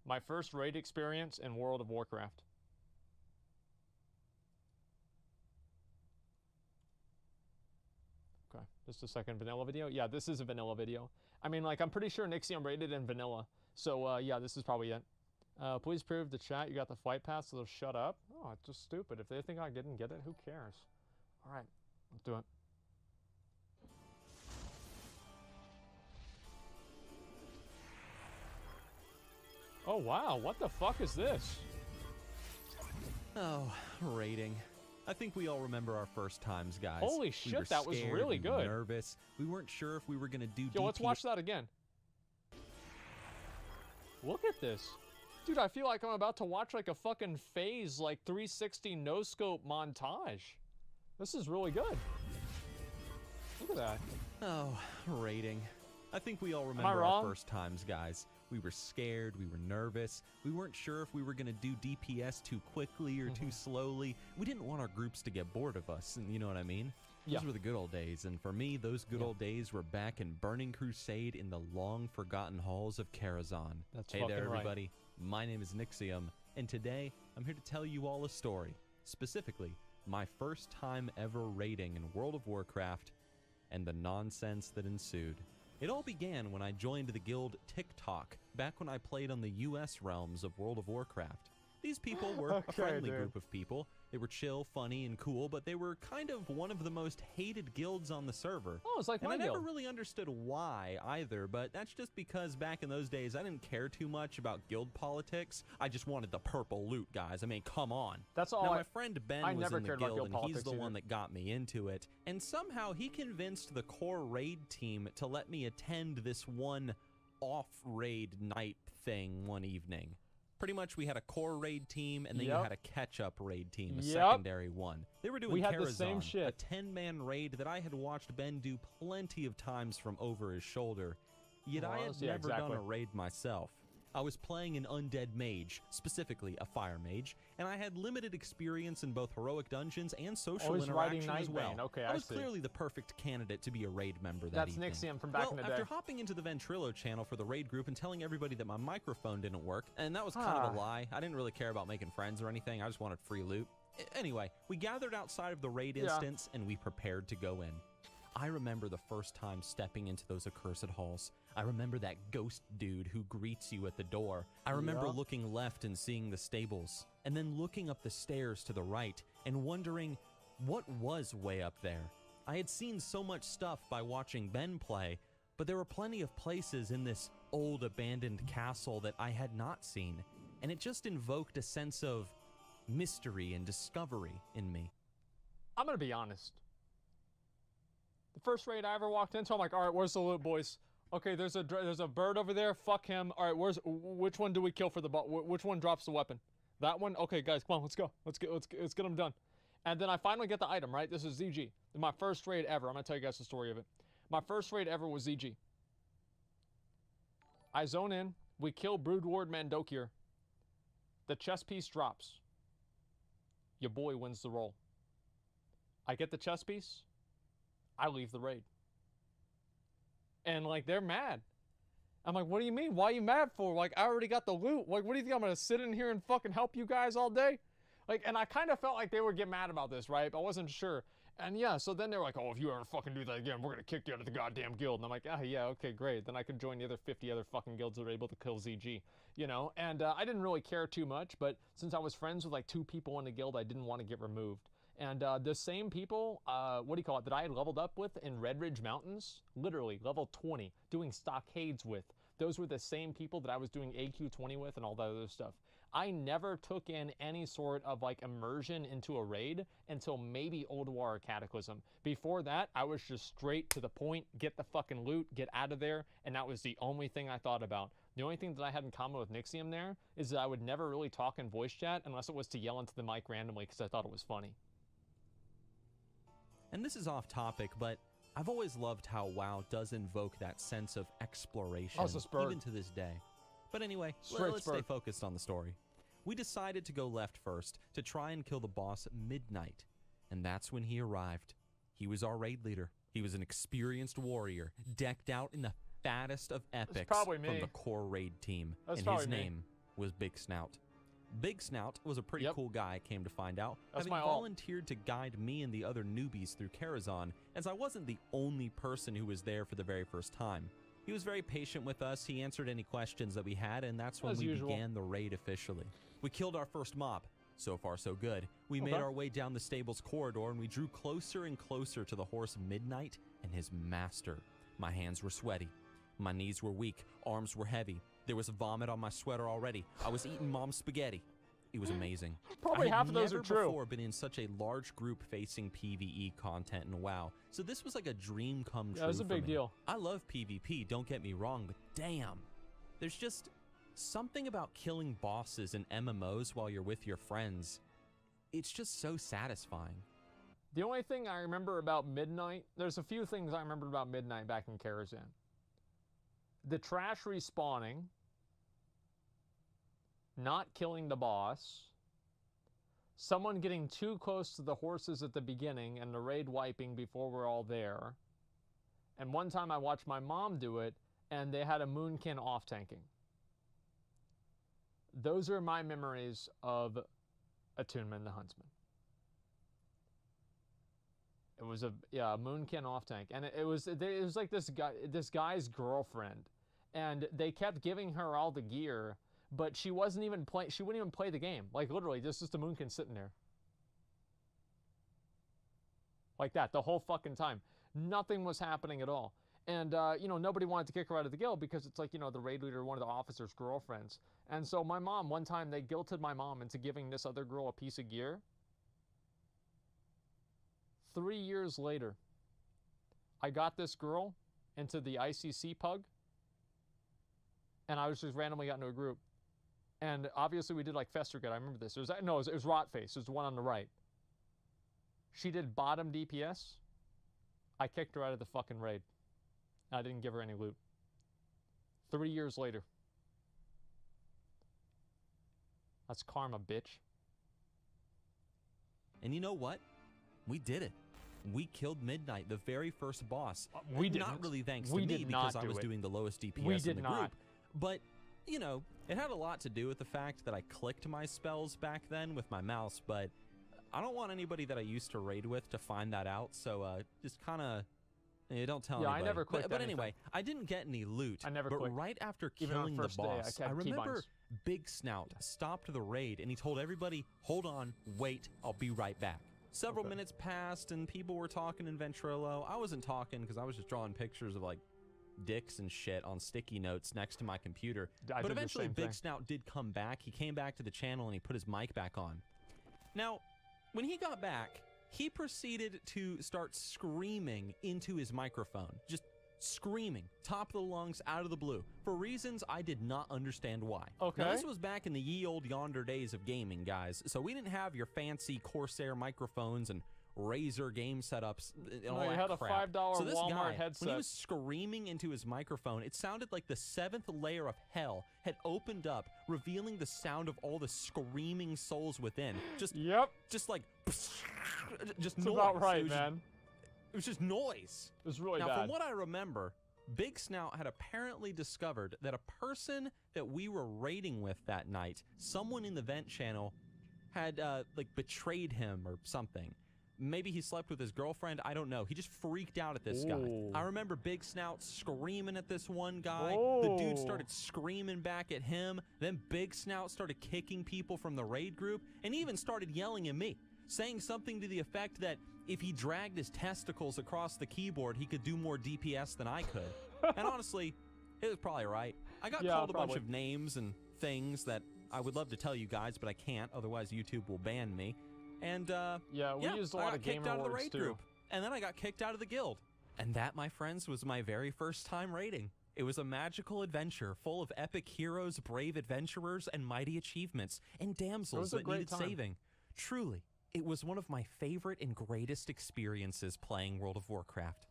My first raid experience in World of Warcraft. Okay, just a second. Vanilla video? Yeah, this is a vanilla video. I mean, like, I'm pretty sure Nixxiom raided in vanilla. So, yeah, this is probably it. Please prove the chat you got the fight pass, so they'll shut up. Oh, it's just stupid. If they think I didn't get it, who cares? All right, let's do it. Oh, wow. What the fuck is this? Oh, raiding. I think we all remember our first times, guys. Holy shit, that was really good. Nervous. We weren't sure if we were going to do Yo, let's watch that again. Look at this. Dude, I feel like I'm about to watch like a fucking phase, like 360 no-scope montage. This is really good. Look at that. Oh, raiding. I think we all remember our first times, guys. We were scared, we were nervous, we weren't sure if we were going to do DPS too quickly or too slowly. We didn't want our groups to get bored of us, and you know what I mean? Yeah. Those were the good old days, and for me, those good old days were back in Burning Crusade in the long-forgotten halls of Karazhan. That's hey fucking there, right. everybody. My name is Nixxiom, and today, I'm here to tell you all a story. Specifically, my first time ever raiding in World of Warcraft, and the nonsense that ensued. It all began when I joined the guild TikTok, back when I played on the US realms of World of Warcraft. These people were a friendly group of people. They were chill, funny, and cool, but they were kind of one of the most hated guilds on the server. Oh, it's like my And I never guild. really understood why either, but that's just because back in those days I didn't care too much about guild politics. I just wanted the purple loot, guys. I mean, come on. That's all. Now, my friend Ben I was never in the cared about guild, guild and he's the politics one either. that got me into it. And somehow he convinced the core raid team to let me attend this one off-raid night thing one evening. Pretty much we had a core raid team, and then you had a catch-up raid team, a secondary one. They were doing We had Karazhan, the same shit. a 10-man raid that I had watched Ben do plenty of times from over his shoulder. Yet I had never done a raid myself. I was playing an undead mage, specifically a fire mage, and I had limited experience in both heroic dungeons and social interaction as well. Okay, I was clearly the perfect candidate to be a raid member that evening. That's Nixxiom from back in the day. After hopping into the Ventrilo channel for the raid group and telling everybody that my microphone didn't work, and that was kind of a lie. I didn't really care about making friends or anything. I just wanted free loot. Anyway, we gathered outside of the raid instance, and we prepared to go in. I remember the first time stepping into those accursed halls. I remember that ghost dude who greets you at the door. I remember looking left and seeing the stables, and then looking up the stairs to the right and wondering what was way up there. I had seen so much stuff by watching Ben play, but there were plenty of places in this old abandoned castle that I had not seen, and it just invoked a sense of mystery and discovery in me. I'm gonna be honest. The first raid I ever walked into, I'm like, all right, where's the loot, boys? Okay, there's a bird over there. Fuck him. All right, which one do we kill for the which one drops the weapon? That one. Okay, guys, come on, let's go. Let's get them done. And then I finally get the item. Right, this is ZG. My first raid ever. I'm gonna tell you guys the story of it. My first raid ever was ZG. I zone in. We kill Broodward Mandokir. The chest piece drops. Your boy wins the roll. I get the chest piece. I leave the raid. And, like, they're mad. I'm like, what do you mean? Why are you mad for? Like, I already got the loot. Like, what do you think? I'm going to sit in here and fucking help you guys all day? Like, and I kind of felt like they would get mad about this, right? But I wasn't sure. And, yeah, so then they were like, oh, if you ever fucking do that again, we're going to kick you out of the goddamn guild. And I'm like, ah, yeah, okay, great. Then I could join the other 50 other fucking guilds that are able to kill ZG, you know? And I didn't really care too much. But since I was friends with, like, 2 people in the guild, I didn't want to get removed. And the same people, what do you call it, that I had leveled up with in Red Ridge Mountains, literally level 20, doing stockades with, those were the same people that I was doing AQ20 with and all that other stuff. I never took in any sort of like immersion into a raid until maybe Old War or Cataclysm. Before that, I was just straight to the point, get the fucking loot, get out of there, and that was the only thing I thought about. The only thing that I had in common with Nixxiom there is that I would never really talk in voice chat unless it was to yell into the mic randomly because I thought it was funny. And this is off topic, but I've always loved how WoW does invoke that sense of exploration, even to this day. But anyway, let's stay focused on the story. We decided to go left first to try and kill the boss at midnight, and that's when he arrived. He was our raid leader. He was an experienced warrior, decked out in the fattest of epics from the core raid team, and his name was Big Snout. Big Snout was a pretty cool guy, came to find out, That's having volunteered to guide me and the other newbies through Karazhan, as I wasn't the only person who was there for the very first time. He was very patient with us, he answered any questions that we had, and that's when we began the raid officially. We killed our first mob. So far, so good. We made our way down the stable's corridor, and we drew closer and closer to the horse Midnight and his master. My hands were sweaty. My knees were weak. Arms were heavy. There was vomit on my sweater already. I was eating mom's spaghetti. It was amazing. Probably half of those are true. I had never before been in such a large group facing PvE content in WoW, so this was like a dream come true. Yeah, it was a big deal. I love PvP, don't get me wrong, but damn, there's just something about killing bosses in MMOs while you're with your friends. It's just so satisfying. The only thing I remember about Midnight, there's a few things I remember about Midnight back in Karazhan. The trash respawning, not killing the boss, someone getting too close to the horses at the beginning and the raid wiping before we're all there. And one time I watched my mom do it and they had a Moonkin off-tanking. Those are my memories of Attunement the Huntsman. It was a Moonkin off tank, and it was like this guy's girlfriend, and they kept giving her all the gear, but she wasn't even play. She wouldn't even play the game. Like literally, just a Moonkin sitting there, like that the whole fucking time. Nothing was happening at all. And, you know, nobody wanted to kick her out of the guild because it's like, you know, the raid leader, one of the officers' girlfriends. And so my mom, one time, they guilted my mom into giving this other girl a piece of gear. 3 years later, I got this girl into the ICC pug, and I was just randomly got into a group. And obviously we did like Festergut, I remember this. It was Rotface, it was the one on the right. She did bottom DPS. I kicked her out of the fucking raid. I didn't give her any loot. 3 years later. That's karma, bitch. And you know what? We did it. We killed Midnight, the very first boss. We didn't. Not really thanks to me because I was doing the lowest DPS in the group. But, you know, it had a lot to do with the fact that I clicked my spells back then with my mouse, but I don't want anybody that I used to raid with to find that out, so just kind of... don't tell anybody. I never clicked But anyway, I didn't get any loot. I never But clicked. right after killing the boss, I remember Big Snout stopped the raid and he told everybody, hold on, wait, I'll be right back. Several minutes passed and people were talking in Ventrilo. I wasn't talking because I was just drawing pictures of like dicks and shit on sticky notes next to my computer. But eventually Big Snout did come back. He came back to the channel and he put his mic back on. Now, when he got back, he proceeded to start screaming into his microphone. Just screaming, top of the lungs, out of the blue, for reasons I did not understand why. Okay. Now, this was back in the ye old yonder days of gaming, guys, so we didn't have your fancy Corsair microphones and Razer game setups and all that had crap. a $5 so this Walmart guy, headset. when he was screaming into his microphone, it sounded like the 7th layer of hell had opened up, revealing the sound of all the screaming souls within. Just like, just noise. About right, man. It was just noise. It was really bad. bad. From what I remember, Big Snout had apparently discovered that a person that we were raiding with that night, someone in the vent channel, had like betrayed him or something. Maybe he slept with his girlfriend. I don't know. He just freaked out at this guy. I remember Big Snout screaming at this one guy. The dude started screaming back at him. Then Big Snout started kicking people from the raid group and even started yelling at me, saying something to the effect that if he dragged his testicles across the keyboard, he could do more DPS than I could. And honestly, it was probably right. I got called a bunch of names and things that I would love to tell you guys, but I can't. Otherwise, YouTube will ban me. And we used a lot of gamer kicked out of the words raid too. group, and then I got kicked out of the guild. And that, my friends, was my very first time raiding. It was a magical adventure full of epic heroes, brave adventurers, and mighty achievements, and damsels that needed saving. Truly, it was one of my favorite and greatest experiences playing World of Warcraft.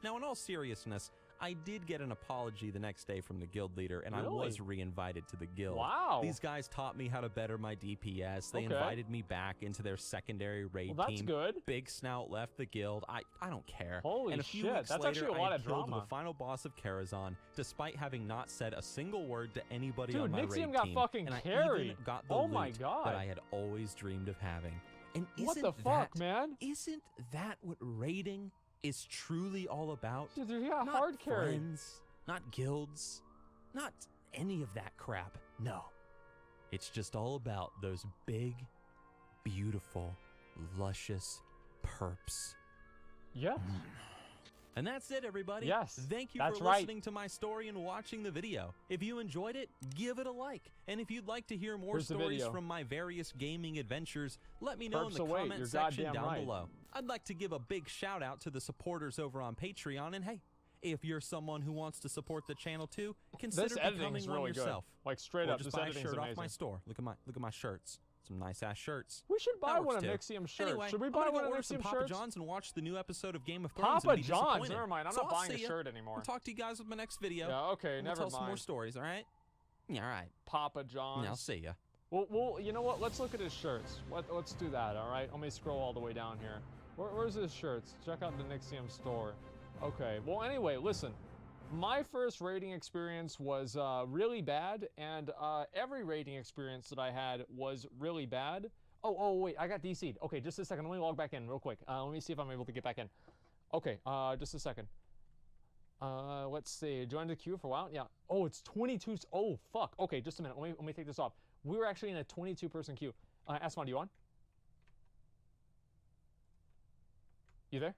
Now, in all seriousness, I did get an apology the next day from the guild leader, and Really? I was re-invited to the guild. Wow. These guys taught me how to better my DPS. They invited me back into their secondary raid Well, that's team. good. Big Snout left the guild. I don't care. Holy and a few shit, weeks that's later, actually a lot I of killed drama. the final boss of Karazhan, despite having not said a single word to anybody Dude, on my Nixxiom raid got team. fucking and carried. I even got the Oh my loot God. that I had always dreamed of having. And What the fuck, man? Isn't that what raiding is truly all about? Dude, you got Not hard carry. friends, not guilds, not any of that crap. No. It's just all about those big, beautiful, luscious perps. Yeah. And that's it, everybody. Yes, Thank you that's for right. listening to my story and watching the video. If you enjoyed it, give it a like. And if you'd like to hear more Here's the stories video. from my various gaming adventures, let me know in Perps the away, comment you're section goddamn down right. below. I'd like to give a big shout out to the supporters over on Patreon. And hey, if you're someone who wants to support the channel too, consider This editing becoming is one really good. yourself. Like straight Or up, just this buy a editing is shirt off amazing. my store. Look at my shirts. Some nice ass shirts. We should buy That one works of too. Nixxiom shirts. Anyway, Should we I'm buy gonna one go of order some Nixxiom Papa shirts? John's and watch the new episode of Game of Thrones Papa and be John's? disappointed. Never mind. I'm So not I'll buying a see ya. shirt anymore. I'll talk to you guys with my next video. Yeah, okay, And never we'll tell some more mind. stories, all right? Yeah, all right. Papa John's. Yeah, I'll see ya. Well, you know what? Let's look at his shirts. Let's do that, all right? Let me scroll all the way down here. Where's his shirts? Check out the Nixxiom store. Okay, well, anyway, listen. My first raiding experience was really bad, and every raiding experience that I had was really bad. Oh, wait, I got DC'd. Okay, just a second. Let me log back in real quick. Let me see if I'm able to get back in. Okay, just a second. Let's see. Joined the queue for a while. Yeah. Oh, it's 22. Oh, fuck. Okay, just a minute. Let me take this off. We were actually in a 22-person queue. Asmon, you on? You there?